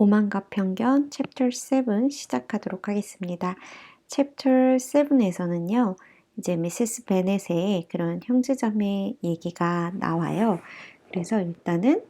오만과 편견 챕터 7 시작하도록 하겠습니다. 챕터 7에서는요. 이제 미세스 베넷의 그런 형제자매 얘기가 나와요. 그래서 일단은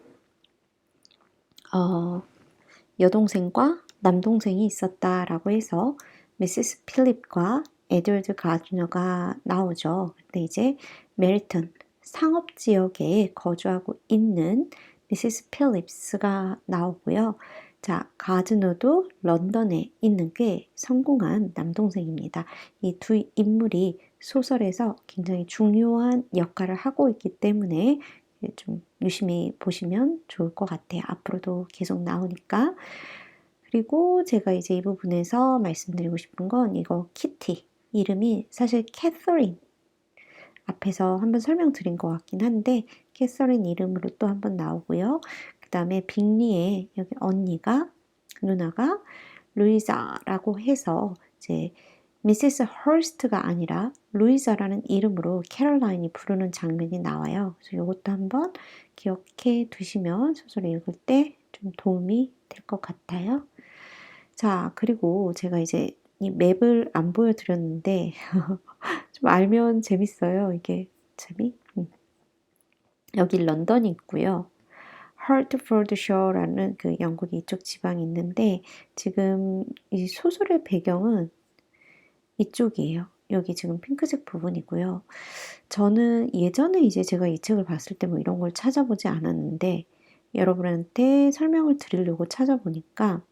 여동생과 남동생이 있었다라고 해서 미세스 필립과 에드워드 가드너가 나오죠. 근데 이제 메리턴 상업지역에 거주하고 있는 미세스 필립스가 나오고요. 자, 가드너도 런던에 있는 꽤 성공한 남동생입니다. 이 두 인물이 소설에서 굉장히 중요한 역할을 하고 있기 때문에 좀 유심히 보시면 좋을 것 같아요. 앞으로도 계속 나오니까. 그리고 제가 이제 이 부분에서 말씀드리고 싶은 건 이거 키티 이름이 사실 캐서린 앞에서 한번 설명드린 것 같긴 한데 캐서린 이름으로 또 한번 나오고요. 그 다음에 빅리의 여기 언니가 누나가 루이자라고 해서 이제 미세스 헐스트가 아니라 루이자라는 이름으로 캐롤라인이 부르는 장면이 나와요. 그래서 이것도 한번 기억해 두시면 소설을 읽을 때 좀 도움이 될 것 같아요. 자, 그리고 제가 이제 이 맵을 안 보여드렸는데 좀 알면 재밌어요. 이게 재미? 여기 런던이 있고요. 하트포드셔라는 그 영국이 이쪽 지방이 있는데 지금 이 소설의 배경은 이쪽이에요. 여기 지금 핑크색 부분이고요. 저는 예전에 이제 제가 이 책을 봤을 때 뭐 이런 걸 찾아보지 않았는데 여러분한테 설명을 드리려고 찾아보니까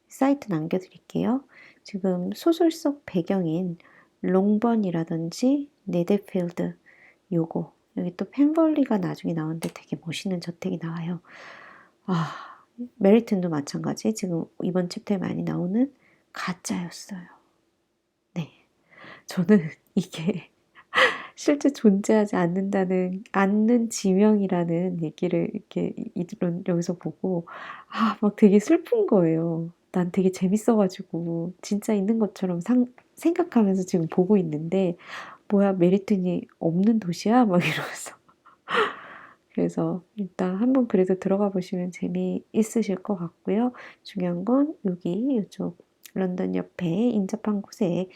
사이트 남겨드릴게요. 지금 소설 속 배경인 롱번이라든지 네데필드 요거 여기 또 펜벌리가 나중에 나오는데 되게 멋있는 저택이 나와요. 아, 메리튼도 마찬가지. 지금 이번 챕터에 많이 나오는 가짜였어요. 네, 저는 이게 실제 존재하지 않는 지명이라는 얘기를 이렇게 여기서 보고 막 되게 슬픈 거예요. 난 되게 재밌어가지고 진짜 있는 것처럼 생각하면서 지금 보고 있는데 뭐야 메리튼이 없는 도시야? 막 이러면서 그래서 일단 한번 그래도 들어가 보시면 재미있으실 것 같고요. 중요한 건 여기 이쪽 런던 옆에 인접한 곳에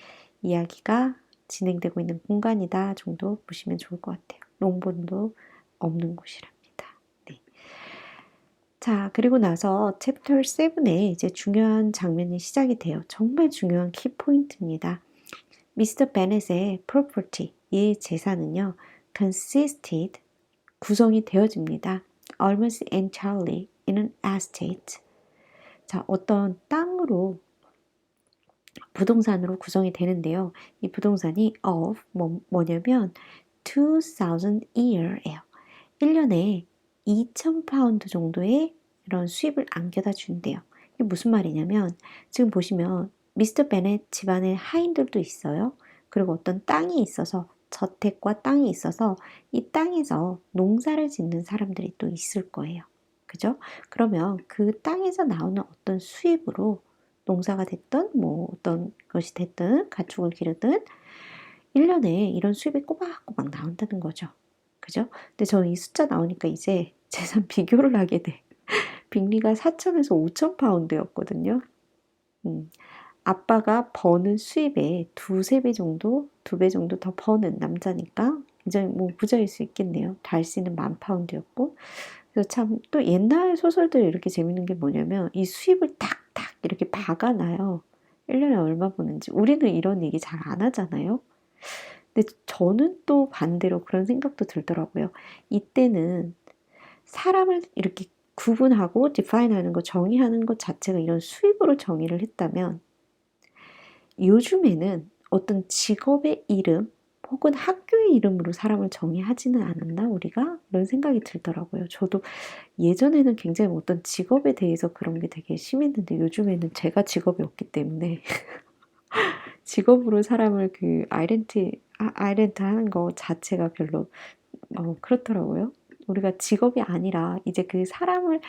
이야기가 진행되고 있는 공간이다 정도 보시면 좋을 것 같아요. 롱본도 없는 곳이랍니다. 네. 자, 그리고 나서 챕터 7에 이제 중요한 장면이 시작이 돼요. 정말 중요한 키포인트입니다. 미스터 베넷의 property, 이 재산은요, consisted, 구성이 되어집니다. almost entirely in an estate. 자, 어떤 땅으로 부동산으로 구성이 되는데요. 이 부동산이 of 뭐냐면 2000 year예요. 1년에 2000파운드 정도의 이런 수입을 안겨다 준대요. 이게 무슨 말이냐면 지금 보시면 미스터 베넷 집안에 하인들도 있어요. 그리고 어떤 땅이 있어서 저택과 땅이 있어서 이 땅에서 농사를 짓는 사람들이 또 있을 거예요. 그죠? 그러면 그 땅에서 나오는 어떤 수입으로 농사가 됐든 뭐 어떤 것이 됐든 가축을 기르든 1년에 이런 수입이 꼬박꼬박 나온다는 거죠. 그죠? 근데 저는 이 숫자 나오니까 이제 재산 비교를 하게 돼. 빅리가 4천에서 5천 파운드였거든요. 아빠가 버는 수입의 두세 배 정도, 2배 정도 더 버는 남자니까 굉장히 뭐 부자일 수 있겠네요. 달시는 10,000파운드였고. 그래서 참 또 옛날 소설들 이렇게 재밌는 게 뭐냐면 이 수입을 탁탁 이렇게 박아놔요. 1년에 얼마 버는지. 우리는 이런 얘기 잘 안 하잖아요. 근데 저는 또 반대로 그런 생각도 들더라고요. 이때는 사람을 이렇게 구분하고 디파인하는 거, 정의하는 것 자체가 이런 수입으로 정의를 했다면 요즘에는 어떤 직업의 이름 혹은 학교의 이름으로 사람을 정의하지는 않았나 우리가? 이런 생각이 들더라고요. 저도 예전에는 굉장히 어떤 직업에 대해서 그런 게 되게 심했는데 요즘에는 제가 직업이 없기 때문에 직업으로 사람을 그 아이덴티 하는 거 자체가 별로 그렇더라고요. 우리가 직업이 아니라 이제 그 사람을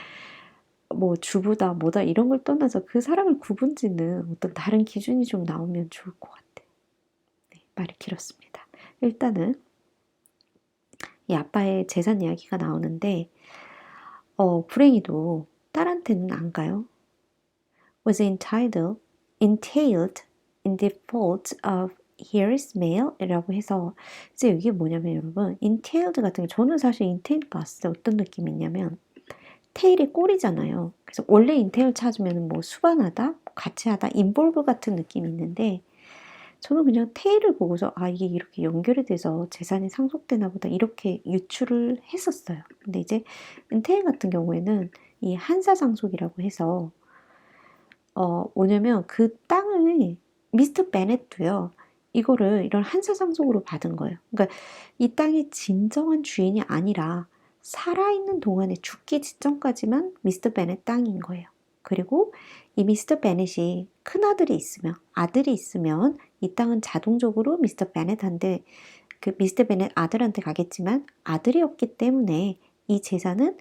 뭐 주부다 뭐다 이런 걸 떠나서 그 사람을 구분짓는 어떤 다른 기준이 좀 나오면 좋을 것 같아요. 네, 말이 길었습니다. 일단은 이 아빠의 재산 이야기가 나오는데 불행히도 딸한테는 안 가요. was entailed in default of here's mail 이라고 해서 이제 이게 뭐냐면 여러분 entailed 같은 게 저는 사실 entail 봤을 때 어떤 느낌이 있냐면 테일이 꼬리잖아요. 그래서 원래 entail 찾으면 뭐 수반하다, 같이 하다, involve 같은 느낌이 있는데 저는 그냥 테일을 보고서 아 이게 이렇게 연결이 돼서 재산이 상속되나 보다 이렇게 유추를 했었어요. 근데 이제 entail 같은 경우에는 이 한사상속이라고 해서 뭐냐면 그 땅을 미스터 베넷도요. 이거를 이런 한사상속으로 받은 거예요. 그러니까 이 땅의 진정한 주인이 아니라 살아있는 동안에 죽기 직전까지만 미스터 베넷 땅인 거예요. 그리고 이 미스터 베넷이 큰아들이 있으면 아들이 있으면 이 땅은 자동적으로 미스터 베넷한테 그 미스터 베넷 아들한테 가겠지만 아들이 없기 때문에 이 재산은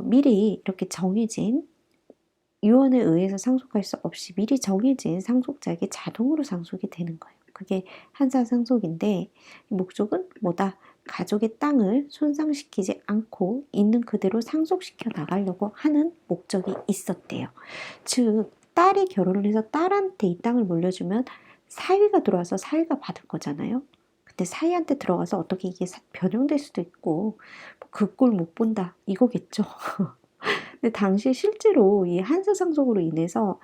미리 이렇게 정해진 유언에 의해서 상속할 수 없이 미리 정해진 상속자에게 자동으로 상속이 되는 거예요. 그게 한사상속인데 목적은 뭐다? 가족의 땅을 손상시키지 않고 있는 그대로 상속시켜 나가려고 하는 목적이 있었대요. 즉 딸이 결혼을 해서 딸한테 이 땅을 물려주면 사위가 들어와서 사위가 받을 거잖아요. 근데 사위한테 들어가서 어떻게 이게 변형될 수도 있고 그 꼴 못 본다 이거겠죠. 근데 당시 실제로 이 한사상속으로 인해서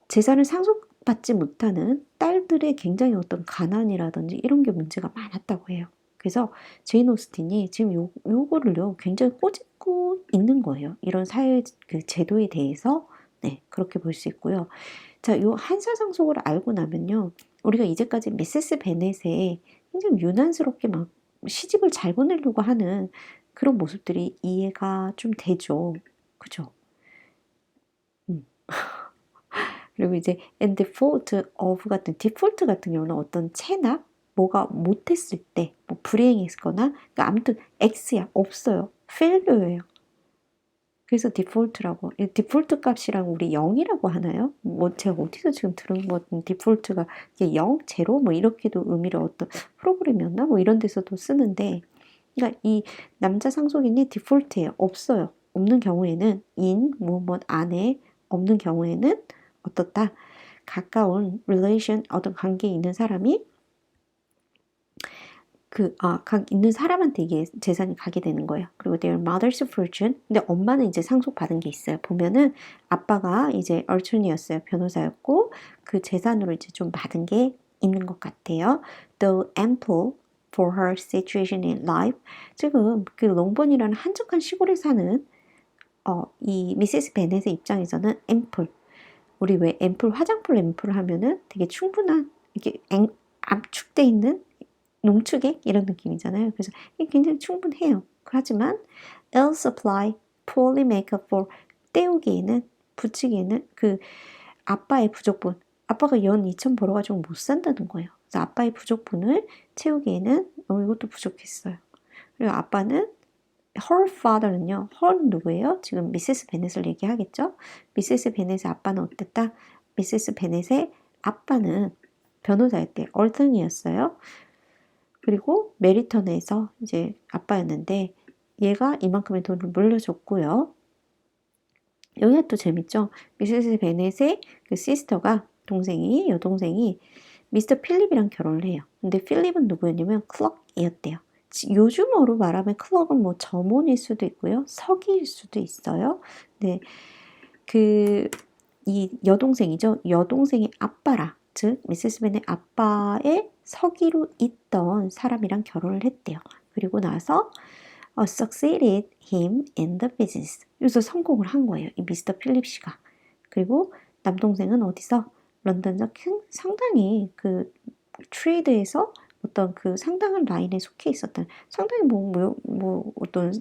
재산을 상속받지 못하는 딸들의 굉장히 어떤 가난이라든지 이런 게 문제가 많았다고 해요. 그래서 제인 오스틴이 지금 요거를요 굉장히 꼬집고 있는 거예요. 이런 사회 그 제도에 대해서 네 그렇게 볼 수 있고요. 자, 요 한사상속을 알고 나면요 우리가 이제까지 미세스 베넷의 굉장히 유난스럽게 막 시집을 잘 보내려고 하는 그런 모습들이 이해가 좀 되죠. 그죠? 그리고 이제 and default of 같은 디폴트 같은 경우는 어떤 체납 뭐가 못했을 때 뭐 불이행했거나 그러니까 아무튼 X야 없어요. failure예요. 그래서 디폴트라고 디폴트 값이랑 우리 0이라고 하나요? 뭐 제가 어디서 지금 들은 것 같은 디폴트가 0, 제로 뭐 이렇게도 의미를 어떤 프로그램이었나 뭐 이런 데서도 쓰는데 그러니까 이 남자 상속인이 디폴트예요. 없어요. 없는 경우에는 in 뭐 안에 없는 경우에는 어떻다? 가까운 relation 어떤 관계에 있는 사람이 있는 사람한테 이게 재산이 가게 되는 거예요. 그리고 their mother's fortune. 근데 엄마는 이제 상속받은 게 있어요. 보면은 아빠가 이제 attorney였어요. 변호사였고 그 재산으로 이제 좀 받은 게 있는 것 같아요. Though ample for her situation in life. 지금 그 롱본이라는 한적한 시골에 사는 이 미세스 베넷의 입장에서는 ample. 우리 왜 앰플 화장품 앰플 하면은 되게 충분한 이렇게 압축돼 있는 농축액 이런 느낌이잖아요. 그래서 이게 굉장히 충분해요. 하지만 ill supply, poorly make up for 때우기에는 붙이기에는 그 아빠의 부족분 아빠가 연 2천 벌어가지고 못 산다는 거예요. 그래서 아빠의 부족분을 채우기에는 이것도 부족했어요. 그리고 아빠는 her father는요. her는 누구예요? 지금 미세스 베넷을 얘기하겠죠? 미세스 베넷의 아빠는 어땠다? 미세스 베넷의 아빠는 변호사였대요. 얼튼이었어요. 그리고 메리턴에서 이제 아빠였는데 얘가 이만큼의 돈을 물려줬고요. 여기가 또 재밌죠? 미세스 베넷의 그 시스터가 여동생이 미스터 필립이랑 결혼을 해요. 근데 필립은 누구였냐면 클럭이었대요. 요즘어로 말하면 클럭은 뭐 점원일 수도 있고요. 서기일 수도 있어요. 네. 이 여동생이죠. 여동생의 아빠라. 즉, 미세스 벤의 아빠의 서기로 있던 사람이랑 결혼을 했대요. 그리고 나서 succeeded him in the business. 여기서 성공을 한 거예요. 이 미스터 필립 씨가. 그리고 남동생은 어디서? 런던에서 상당히 그 트레이드에서 어떤 그 상당한 라인에 속해 있었던 상당히 어떤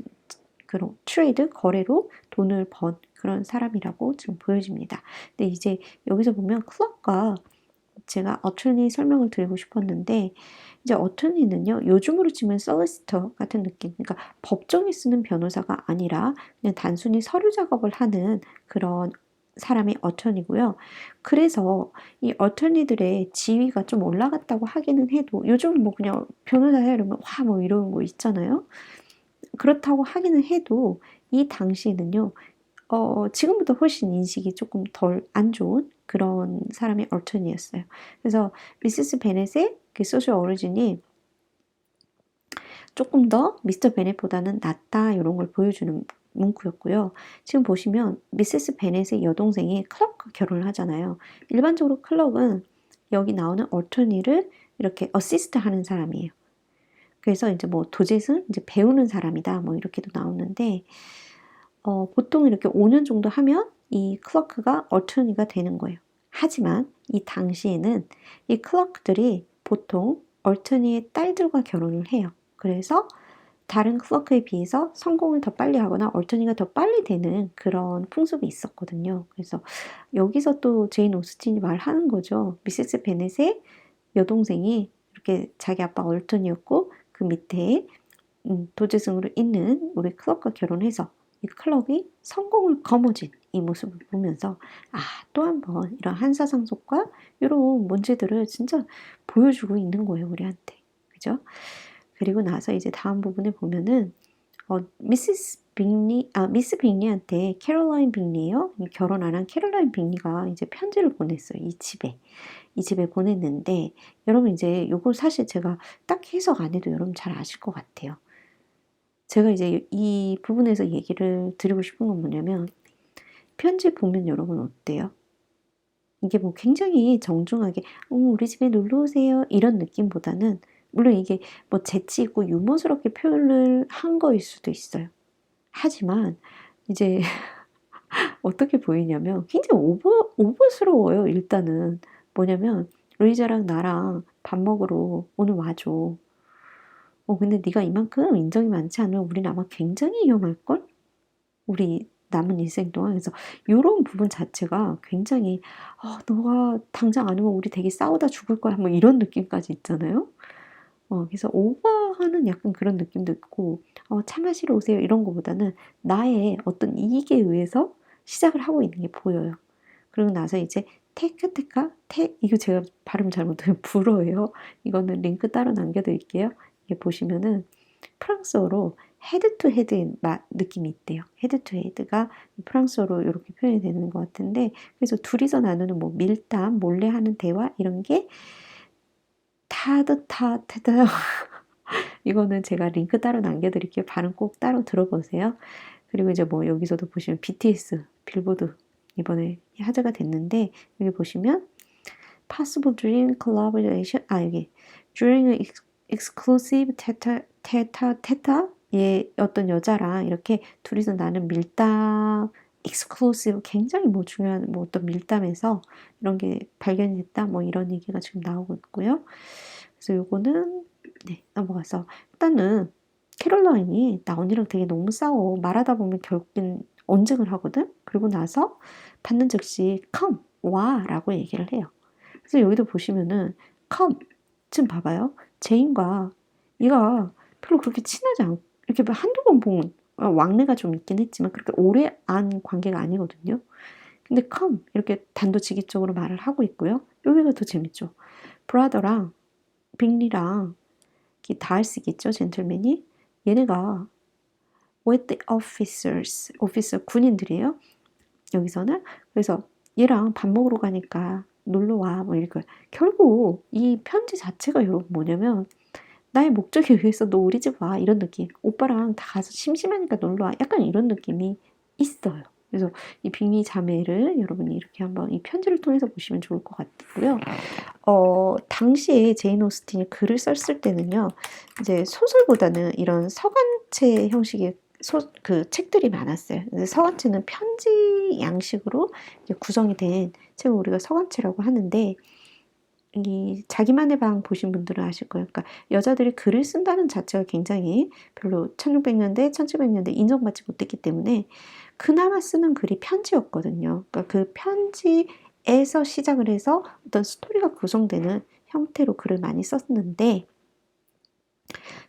그런 트레이드 거래로 돈을 번 그런 사람이라고 지금 보여집니다. 근데 이제 여기서 보면 클럽과 제가 어토니 설명을 드리고 싶었는데 이제 어토니는요 요즘으로 치면 솔리시터 같은 느낌 그러니까 법정에 쓰는 변호사가 아니라 그냥 단순히 서류 작업을 하는 그런 사람이 어토니고요. 그래서 이 어토니들의 지위가 좀 올라갔다고 하기는 해도 요즘 뭐 그냥 변호사 해 이러면 와 뭐 이런 거 있잖아요. 그렇다고 하기는 해도 이 당시에는요 지금보다 훨씬 인식이 조금 덜 안 좋은 그런 사람의 얼턴이었어요. 그래서 미세스 베넷의 그 소셜 오리진이 조금 더 미스터 베넷보다는 낫다 이런 걸 보여주는 문구였고요. 지금 보시면 미세스 베넷의 여동생이 클럭과 결혼을 하잖아요. 일반적으로 클럭은 여기 나오는 어터니를 이렇게 어시스트 하는 사람이에요. 그래서 이제 뭐 도젯은 이제 배우는 사람이다 뭐 이렇게도 나오는데 보통 이렇게 5년 정도 하면 이 클러크가 어터니가 되는 거예요. 하지만 이 당시에는 이 클러크들이 보통 어터니의 딸들과 결혼을 해요. 그래서 다른 클러크에 비해서 성공을 더 빨리 하거나 어터니가 더 빨리 되는 그런 풍습이 있었거든요. 그래서 여기서 또 제인 오스틴이 말하는 거죠. 미세스 베넷의 여동생이 이렇게 자기 아빠가 얼턴이었고 그 밑에 도제승으로 있는 우리 클럭과 결혼해서 이 클럭이 성공을 거머쥔 이 모습을 보면서 또 한 번 이런 한사상속과 이런 문제들을 진짜 보여주고 있는 거예요 우리한테. 그죠? 그리고 나서 이제 다음 부분에 보면은 미스 빅리한테 캐롤라인 빅리예요. 결혼 안 한 캐롤라인 빅리가 이제 편지를 보냈어요. 이 집에 보냈는데 여러분 이제 이걸 사실 제가 딱 해석 안 해도 여러분 잘 아실 것 같아요. 제가 이제 이 부분에서 얘기를 드리고 싶은 건 뭐냐면 편지 보면 여러분 어때요? 이게 뭐 굉장히 정중하게 우리 집에 놀러 오세요 이런 느낌보다는 물론 이게 뭐 재치 있고 유머스럽게 표현을 한 거일 수도 있어요. 하지만 이제 어떻게 보이냐면 굉장히 오버스러워요. 일단은 뭐냐면 루이자랑 나랑 밥 먹으러 오늘 와줘. 근데 네가 이만큼 인정이 많지 않으면 우린 아마 굉장히 위험할걸? 우리 남은 인생 동안. 그래서 요런 부분 자체가 굉장히 너가 당장 안 오면 우리 되게 싸우다 죽을 거야. 뭐 이런 느낌까지 있잖아요. 그래서 오버하는 약간 그런 느낌도 있고 차 마시러 오세요 이런 거보다는 나의 어떤 이익에 의해서 시작을 하고 있는 게 보여요. 그리고 나서 이제 이거 제가 발음 잘못하면 불어예요. 이거는 링크 따로 남겨드릴게요. 이게 보시면은 프랑스어로 헤드 투 헤드의 느낌이 있대요. 헤드 투 헤드가 프랑스어로 이렇게 표현이 되는 것 같은데 그래서 둘이서 나누는 뭐 밀담, 몰래 하는 대화 이런 게 타드타테다 이거는 제가 링크 따로 남겨드릴게요. 발음 꼭 따로 들어보세요. 그리고 이제 뭐 여기서도 보시면 BTS 빌보드 이번에 화제가 됐는데 여기 보시면 possible dream collaboration 여기 during an exclusive 테타 예 어떤 여자랑 이렇게 둘이서 나는 밀담 exclusive 굉장히 뭐 중요한 뭐 어떤 밀담에서 이런 게 발견이 됐다 뭐 이런 얘기가 지금 나오고 있고요. 그래서 요거는 네 넘어가서 일단은 캐롤라인이 나 언니랑 되게 너무 싸워 말하다 보면 결국엔 언쟁을 하거든. 그리고 나서 받는 즉시 come 와 라고 얘기를 해요. 그래서 여기도 보시면은 come 지금 봐봐요. 제인과 얘가 별로 그렇게 친하지 않고 이렇게 한두 번 본 왕래가 좀 있긴 했지만 그렇게 오래 안 관계가 아니거든요. 근데 come 이렇게 단도직입적으로 말을 하고 있고요. 여기가 더 재밌죠. 브라더랑 빅리랑 다 할 수 있겠죠, 젠틀맨이. 얘네가 with the officers, 오피서 군인들이에요. 여기서는 그래서 얘랑 밥 먹으러 가니까 놀러 와, 뭐 이렇게. 결국 이 편지 자체가 여러분 뭐냐면 나의 목적에 의해서 너 우리 집 와 이런 느낌. 오빠랑 다 가서 심심하니까 놀러 와. 약간 이런 느낌이 있어요. 그래서 이 빅리 자매를 여러분이 이렇게 한번 이 편지를 통해서 보시면 좋을 것 같고요. 당시에 제인 오스틴이 글을 썼을 때는요, 이제 소설보다는 이런 서간체 형식의 그 책들이 많았어요. 서간체는 편지 양식으로 구성이 된 책을 우리가 서간체라고 하는데, 이 자기만의 방 보신 분들은 아실 거예요. 그러니까 여자들이 글을 쓴다는 자체가 굉장히 별로 1600년대, 1700년대 인정받지 못했기 때문에 그나마 쓰는 글이 편지였거든요. 그러니까 그 편지에서 시작을 해서 어떤 스토리가 구성되는 형태로 글을 많이 썼는데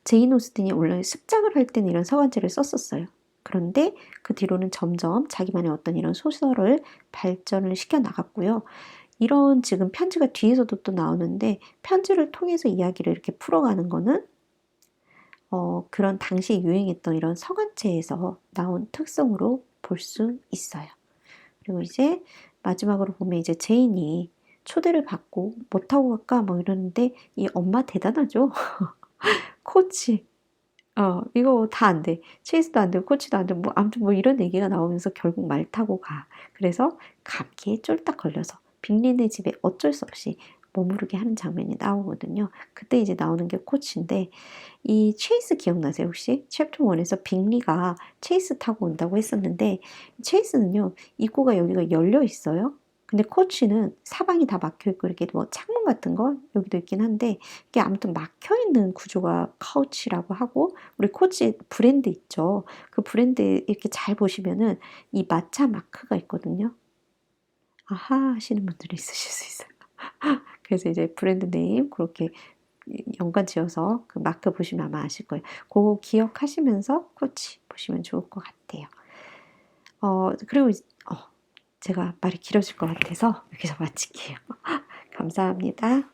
제인 오스틴이 원래 습작을 할 때는 이런 서간체를 썼었어요. 그런데 그 뒤로는 점점 자기만의 어떤 이런 소설을 발전을 시켜 나갔고요. 이런 지금 편지가 뒤에서도 또 나오는데 편지를 통해서 이야기를 이렇게 풀어가는 거는 그런 당시에 유행했던 이런 서간체에서 나온 특성으로 볼 수 있어요. 그리고 이제 마지막으로 보면 이제 제인이 초대를 받고 뭐 타고 갈까 뭐 이러는데 이 엄마 대단하죠. 코치. 이거 다 안 돼. 체이스도 안 되고 코치도 안 되고 뭐 아무튼 뭐 이런 얘기가 나오면서 결국 말 타고 가. 그래서 감기에 쫄딱 걸려서 빅린의 집에 어쩔 수 없이 머무르게 하는 장면이 나오거든요. 그때 이제 나오는 게 코치인데 이 체이스 기억나세요 혹시? 챕터 1에서 빅리가 체이스 타고 온다고 했었는데 체이스는요 입구가 여기가 열려 있어요. 근데 코치는 사방이 다 막혀 있고 이렇게 뭐 창문 같은 거 여기도 있긴 한데 이게 아무튼 막혀 있는 구조가 카우치라고 하고 우리 코치 브랜드 있죠. 그 브랜드 이렇게 잘 보시면은 이 마차 마크가 있거든요. 아하 하시는 분들이 있으실 수 있어요. 그래서 이제 브랜드 네임 그렇게 연관 지어서 그 마크 보시면 아마 아실 거예요. 그거 기억하시면서 코치 보시면 좋을 것 같아요. 그리고 제가 말이 길어질 것 같아서 여기서 마칠게요. 감사합니다.